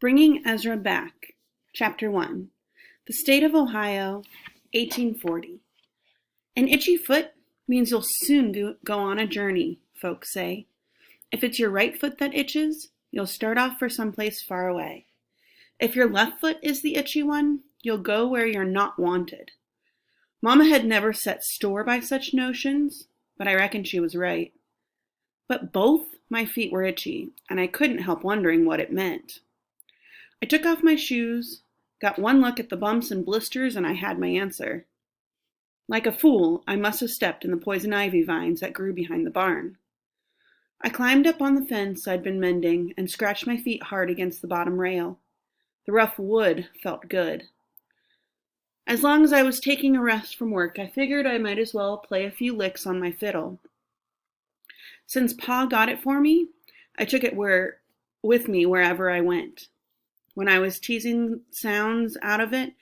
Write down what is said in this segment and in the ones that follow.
Bringing Ezra Back, Chapter 1, The State of Ohio, 1840. An itchy foot means you'll soon go on a journey, folks say. If it's your right foot that itches, you'll start off for someplace far away. If your left foot is the itchy one, you'll go where you're not wanted. Mama had never set store by such notions, but I reckon she was right. But both my feet were itchy, and I couldn't help wondering what it meant. I took off my shoes, got one look at the bumps and blisters, and I had my answer. Like a fool, I must have stepped in the poison ivy vines that grew behind the barn. I climbed up on the fence I'd been mending and scratched my feet hard against the bottom rail. The rough wood felt good. As long as I was taking a rest from work, I figured I might as well play a few licks on my fiddle. Since Pa got it for me, I took it with me wherever I went. When I was teasing sounds out of it,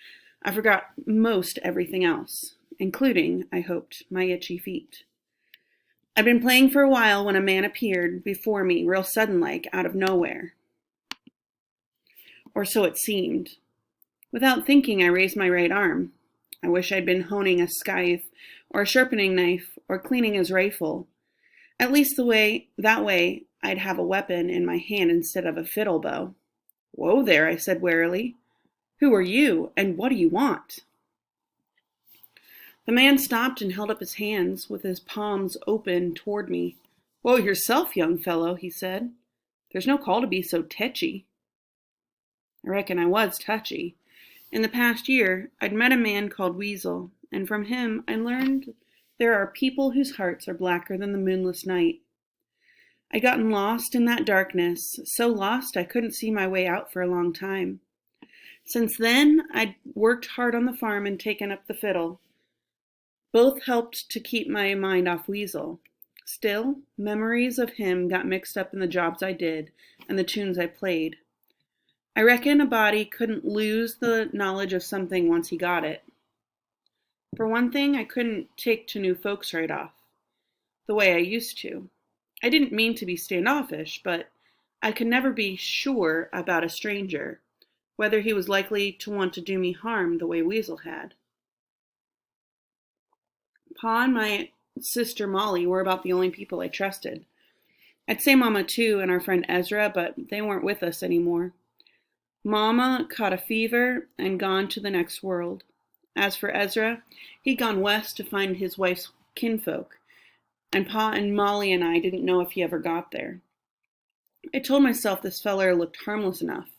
I forgot most everything else, including, I hoped, my itchy feet. I'd been playing for a while when a man appeared before me real sudden-like out of nowhere. Or so it seemed. Without thinking, I raised my right arm. I wish I'd been honing a scythe or a sharpening knife or cleaning his rifle. At least that way I'd have a weapon in my hand instead of a fiddle bow. "Whoa there," I said warily. "Who are you, and what do you want?" The man stopped and held up his hands with his palms open toward me. "Whoa yourself, young fellow," he said. "There's no call to be so tetchy." I reckon I was touchy. In the past year, I'd met a man called Weasel, and from him I learned there are people whose hearts are blacker than the moonless night. I'd gotten lost in that darkness, so lost I couldn't see my way out for a long time. Since then, I'd worked hard on the farm and taken up the fiddle. Both helped to keep my mind off Weasel. Still, memories of him got mixed up in the jobs I did and the tunes I played. I reckon a body couldn't lose the knowledge of something once he got it. For one thing, I couldn't take to new folks right off, the way I used to. I didn't mean to be standoffish, but I could never be sure about a stranger, whether he was likely to want to do me harm the way Weasel had. Pa and my sister Molly were about the only people I trusted. I'd say Mama too and our friend Ezra, but they weren't with us anymore. Mama caught a fever and gone to the next world. As for Ezra, he'd gone west to find his wife's kinfolk, and Pa and Molly and I didn't know if he ever got there. I told myself this feller looked harmless enough.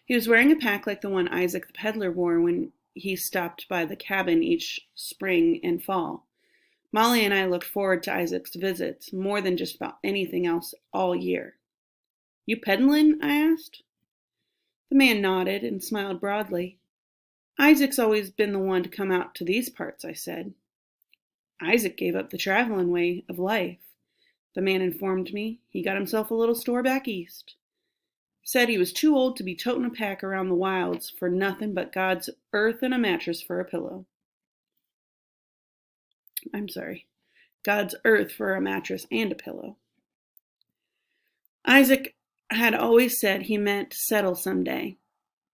He was wearing a pack like the one Isaac the peddler wore when he stopped by the cabin each spring and fall. Molly and I looked forward to Isaac's visits more than just about anything else all year. "You peddlin'?" I asked. The man nodded and smiled broadly. "Isaac's always been the one to come out to these parts," I said. "Isaac gave up the traveling way of life," the man informed me. "He got himself a little store back east. Said he was too old to be toting a pack around the wilds for nothing but God's earth and a mattress for a pillow." God's earth for a mattress and a pillow. Isaac had always said he meant to settle someday,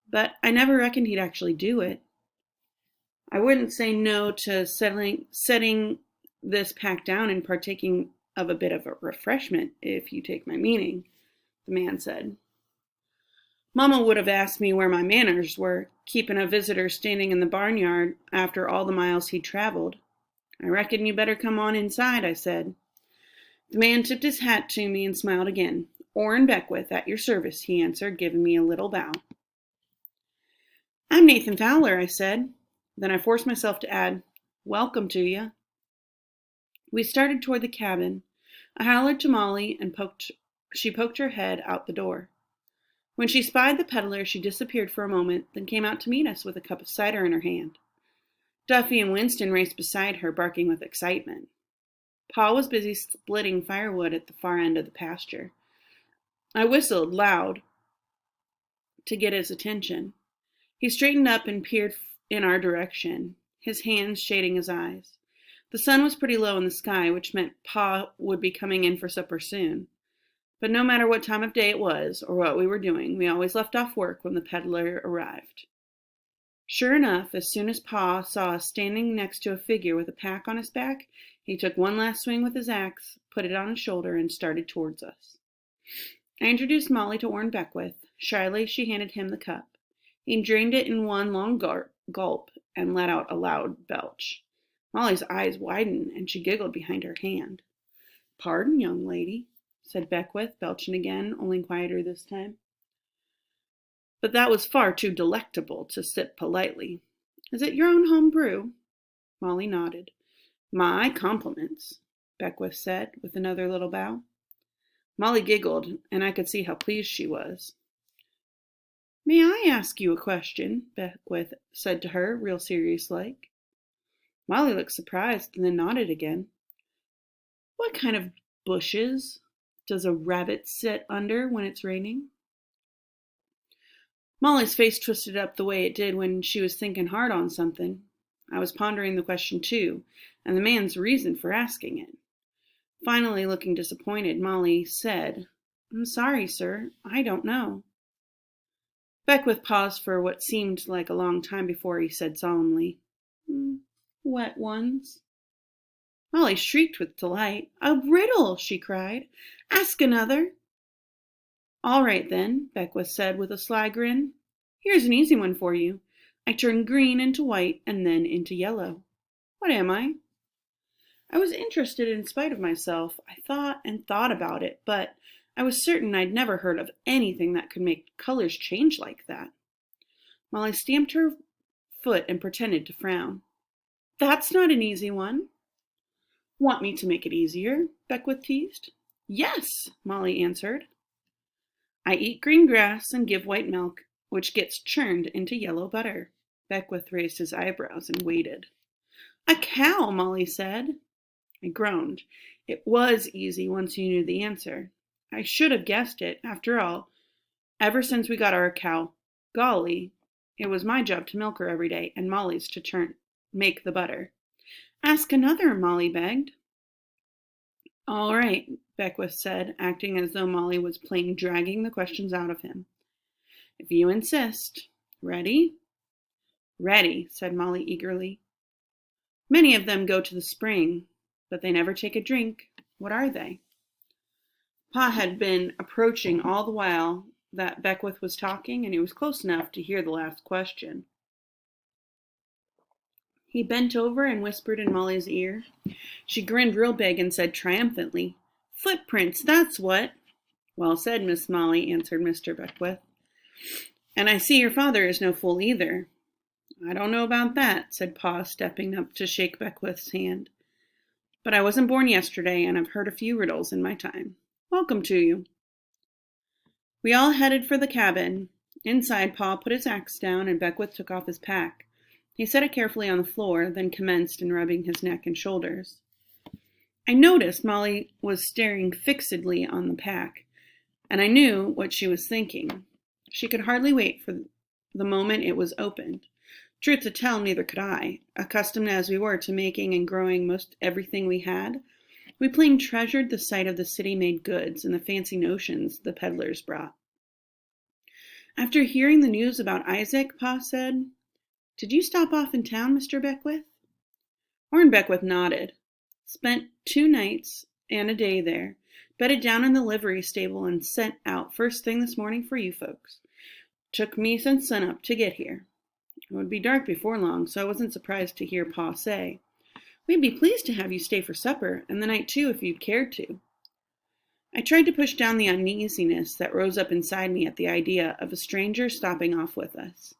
but I never reckoned he'd actually do it. I wouldn't say no to setting this pack down and partaking of a bit of a refreshment, if you take my meaning, the man said. Mama would have asked me where my manners were, keeping a visitor standing in the barnyard after all the miles he'd traveled. "I reckon you better come on inside," I said. The man tipped his hat to me and smiled again. "Orrin Beckwith, at your service," he answered, giving me a little bow. "I'm Nathan Fowler," I said. Then I forced myself to add, "Welcome to ya." We started toward the cabin. I hollered to Molly, and she poked her head out the door. When she spied the peddler, she disappeared for a moment, then came out to meet us with a cup of cider in her hand. Duffy and Winston raced beside her, barking with excitement. Pa was busy splitting firewood at the far end of the pasture. I whistled loud to get his attention. He straightened up and peered in our direction, his hands shading his eyes. The sun was pretty low in the sky, which meant Pa would be coming in for supper soon. But no matter what time of day it was or what we were doing, we always left off work when the peddler arrived. Sure enough, as soon as Pa saw us standing next to a figure with a pack on his back, he took one last swing with his axe, put it on his shoulder, and started towards us. I introduced Molly to Orrin Beckwith. Shyly, she handed him the cup. He drained it in one long gulp and let out a loud belch. Molly's eyes widened, and she giggled behind her hand. "Pardon, young lady," said Beckwith, belching again, only quieter this time. But that was far too delectable to sip politely. "Is it your own home brew?" Molly nodded. "My compliments," Beckwith said, with another little bow. Molly giggled, and I could see how pleased she was. "May I ask you a question?" Beckwith said to her, real serious-like. Molly looked surprised and then nodded again. "What kind of bushes does a rabbit sit under when it's raining?" Molly's face twisted up the way it did when she was thinking hard on something. I was pondering the question too, and the man's reason for asking it. Finally, looking disappointed, Molly said, "I'm sorry, sir. I don't know." Beckwith paused for what seemed like a long time before he said solemnly, "Wet ones." Molly shrieked with delight. "A riddle!" she cried. "Ask another." "All right, then," Beckwith said with a sly grin. "Here's an easy one for you. I turn green into white and then into yellow. What am I?" I was interested in spite of myself. I thought and thought about it, but I was certain I'd never heard of anything that could make colors change like that. Molly stamped her foot and pretended to frown. "That's not an easy one." "Want me to make it easier?" Beckwith teased. "Yes," Molly answered. "I eat green grass and give white milk, which gets churned into yellow butter." Beckwith raised his eyebrows and waited. "A cow," Molly said. I groaned. It was easy once you knew the answer. I should have guessed it. After all, ever since we got our cow, Golly, it was my job to milk her every day and Molly's to make the butter. "Ask another," Molly begged. "All right," Beckwith said, acting as though Molly was plain dragging the questions out of him. "If you insist. Ready?" "Ready," said Molly eagerly. "Many of them go to the spring, but they never take a drink. What are they?" Pa had been approaching all the while that Beckwith was talking, and he was close enough to hear the last question. He bent over and whispered in Molly's ear. She grinned real big and said triumphantly, "Footprints, that's what." "Well said, Miss Molly," answered Mr. Beckwith. "And I see your father is no fool either." "I don't know about that," said Pa, stepping up to shake Beckwith's hand. "But I wasn't born yesterday, and I've heard a few riddles in my time. Welcome to you." We all headed for the cabin. Inside, Pa put his axe down, and Beckwith took off his pack. He set it carefully on the floor, then commenced in rubbing his neck and shoulders. I noticed Molly was staring fixedly on the pack, and I knew what she was thinking. She could hardly wait for the moment it was opened. Truth to tell, neither could I. Accustomed as we were to making and growing most everything we had, we plain treasured the sight of the city-made goods and the fancy notions the peddlers brought. After hearing the news about Isaac, Pa said, "Did you stop off in town, Mr. Beckwith?" Orrin Beckwith nodded. "Spent 2 nights and a day there. Bedded down in the livery stable and sent out first thing this morning for you folks. Took me since sunup to get here." It would be dark before long, so I wasn't surprised to hear Pa say, "We'd be pleased to have you stay for supper, and the night too if you'd cared to." I tried to push down the uneasiness that rose up inside me at the idea of a stranger stopping off with us.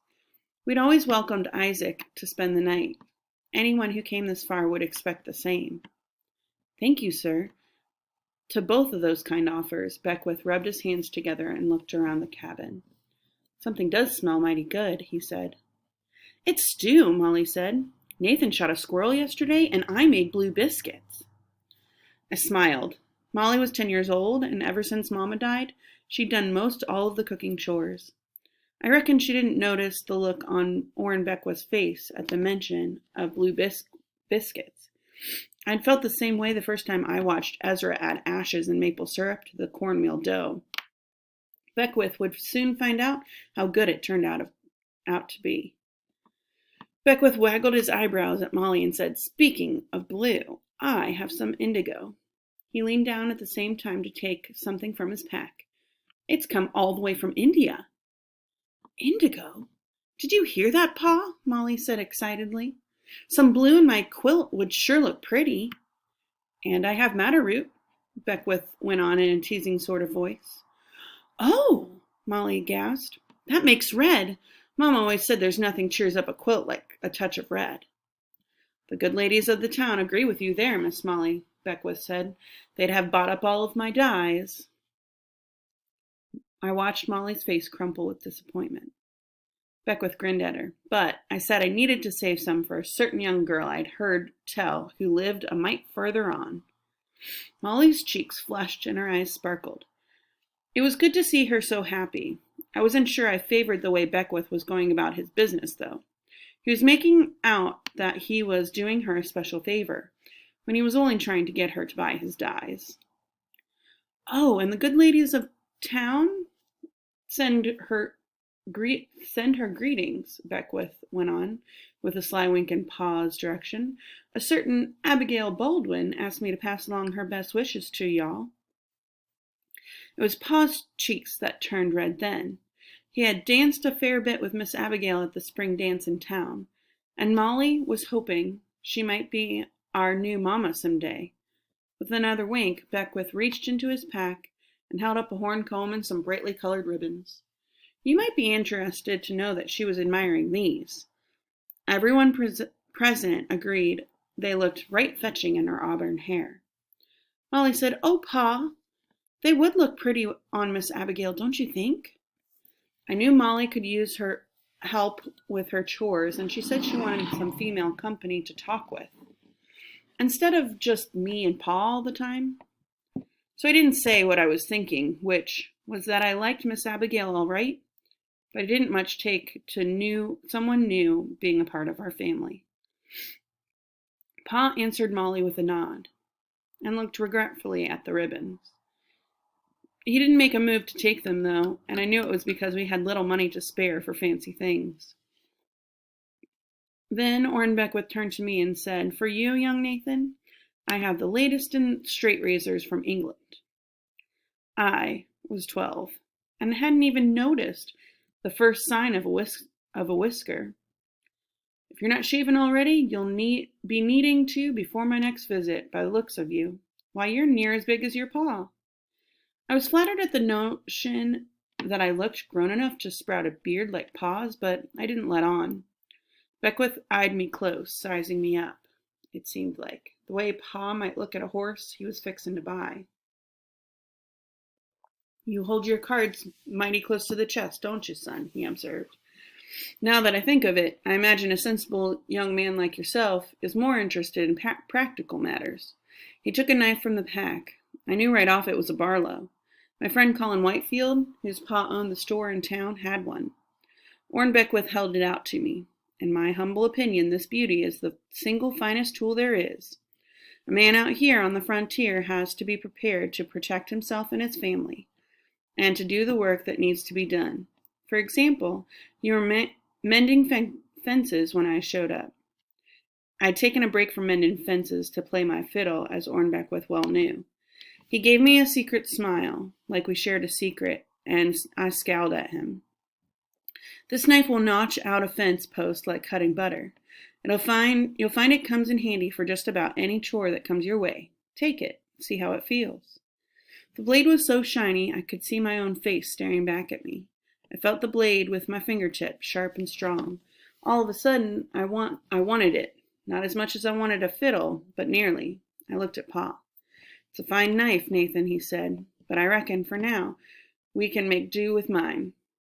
We'd always welcomed Isaac to spend the night. Anyone who came this far would expect the same. "Thank you, sir." To both of those kind offers, Beckwith rubbed his hands together and looked around the cabin. "Something does smell mighty good," he said. "It's stew," Molly said. "Nathan shot a squirrel yesterday, and I made blue biscuits." I smiled. Molly was 10 years old, and ever since Mama died, she'd done most all of the cooking chores. I reckon she didn't notice the look on Orrin Beckwith's face at the mention of blue biscuits. I'd felt the same way the first time I watched Ezra add ashes and maple syrup to the cornmeal dough. Beckwith would soon find out how good it turned out to be. Beckwith waggled his eyebrows at Molly and said, "Speaking of blue, I have some indigo." He leaned down at the same time to take something from his pack. "It's come all the way from India." "Indigo? Did you hear that, Pa?" Molly said excitedly. "Some blue in my quilt would sure look pretty." "And I have madder root," Beckwith went on in a teasing sort of voice. "Oh!" Molly gasped. "That makes red. Mom always said there's nothing cheers up a quilt like a touch of red." "The good ladies of the town agree with you there, Miss Molly," Beckwith said. "They'd have bought up all of my dyes." I watched Molly's face crumple with disappointment. Beckwith grinned at her. "But I said I needed to save some for a certain young girl I'd heard tell who lived a mite further on." Molly's cheeks flushed and her eyes sparkled. It was good to see her so happy. I wasn't sure I favored the way Beckwith was going about his business, though. He was making out that he was doing her a special favor, when he was only trying to get her to buy his dyes. "Oh, and the good ladies of town send her greetings," Beckwith went on, with a sly wink in Pa's direction. "A certain Abigail Baldwin asked me to pass along her best wishes to y'all." It was Pa's cheeks that turned red then. He had danced a fair bit with Miss Abigail at the spring dance in town, and Molly was hoping she might be our new mamma some day. With another wink, Beckwith reached into his pack and held up a horn comb and some brightly colored ribbons. You might be interested to know that she was admiring these. Everyone present agreed they looked right fetching in her auburn hair. Molly said, "Oh, Pa, they would look pretty on Miss Abigail, don't you think?" I knew Molly could use her help with her chores, and she said she wanted some female company to talk with, instead of just me and Pa all the time. So I didn't say what I was thinking, which was that I liked Miss Abigail all right, but it didn't much take to someone new being a part of our family. Pa answered Molly with a nod, and looked regretfully at the ribbons. He didn't make a move to take them, though, and I knew it was because we had little money to spare for fancy things. Then Orrin Beckwith turned to me and said, "For you, young Nathan, I have the latest in straight razors from England." I was 12, and hadn't even noticed the first sign of a whisker. "If you're not shaven already, you'll be needing to before my next visit, by the looks of you. Why, you're near as big as your Pa." I was flattered at the notion that I looked grown enough to sprout a beard like Pa's, but I didn't let on. Beckwith eyed me close, sizing me up, it seemed like, the way Pa might look at a horse he was fixin' to buy. "You hold your cards mighty close to the chest, don't you, son?" he observed. "Now that I think of it, I imagine a sensible young man like yourself is more interested in practical matters." He took a knife from the pack. I knew right off it was a Barlow. My friend Colin Whitefield, whose Pa owned the store in town, had one. Orrin Beckwith held it out to me. "In my humble opinion, this beauty is the single finest tool there is. A man out here on the frontier has to be prepared to protect himself and his family, and to do the work that needs to be done. For example, you were mending fences when I showed up." I'd taken a break from mending fences to play my fiddle, as Orrin Beckwith well knew. He gave me a secret smile, like we shared a secret, and I scowled at him. "This knife will notch out a fence post like cutting butter. You'll find it comes in handy for just about any chore that comes your way. Take it, see how it feels." The blade was so shiny I could see my own face staring back at me. I felt the blade with my fingertip, sharp and strong. All of a sudden, I wanted it. Not as much as I wanted a fiddle, but nearly. I looked at Pa. "It's a fine knife, Nathan," he said, "but I reckon, for now, we can make do with mine.